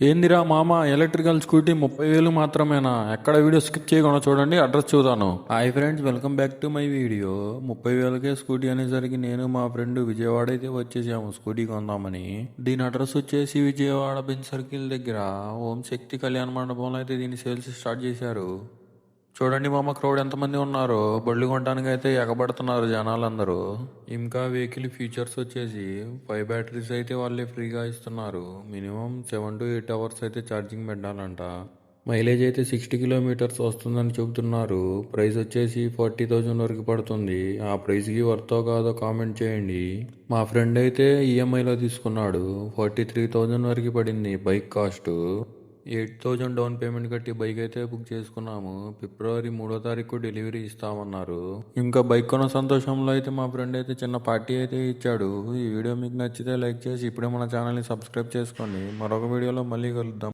ఏందిరా మామ, electrical scooty 30,000 మాత్రమేనా? ఎక్కడ వీడియో స్కిప్ చేయకుండా చూడండి, అడ్రస్ చూద్దాను. Hi friends, welcome back to my video. 30,000కే స్కూటీ అనేసరికి నేను మా ఫ్రెండ్ విజయవాడ అయితే వచ్చేసాము స్కూటీ కొందామని. దీని అడ్రస్ వచ్చేసి విజయవాడ బెంచ్ సర్కిల్ దగ్గర ఓం శక్తి కళ్యాణ మండపంలో అయితే దీని సేల్స్ స్టార్ట్ చేశారు. చూడండి మామ, క్రౌడ్ ఎంతమంది ఉన్నారో. బళ్ళు కొనడానికి అయితే ఎగబడుతున్నారు జనాలందరూ. ఇంకా వెహికల్ ఫీచర్స్ వచ్చేసి 5 బ్యాటరీస్ అయితే వాళ్ళే ఫ్రీగా ఇస్తున్నారు. మినిమం 7 to 8 అవర్స్ అయితే ఛార్జింగ్ పెట్టాలంట. మైలేజ్ అయితే 60 కిలోమీటర్స్ వస్తుందని చెబుతున్నారు. ప్రైస్ వచ్చేసి 40,000 వరకు పడుతుంది. ఆ ప్రైస్కి వర్తో కాదో కామెంట్ చేయండి. మా ఫ్రెండ్ అయితే ఈఎంఐలో తీసుకున్నాడు. 43,000 వరకు పడింది బైక్ కాస్ట్. 8,000 డౌన్ పేమెంట్ కట్టి బైక్ అయితే బుక్ చేసుకున్నాము. ఫిబ్రవరి 3వ తారీఖు డెలివరీ ఇస్తామన్నారు. ఇంకా బైక్ కొన్న సంతోషంలో అయితే మా ఫ్రెండ్ అయితే చిన్న పార్టీ అయితే ఇచ్చాడు. ఈ వీడియో మీకు నచ్చితే లైక్ చేసి ఇప్పుడే మన ఛానల్ని సబ్స్క్రైబ్ చేసుకోండి. మరొక వీడియోలో మళ్ళీ కలుద్దాం.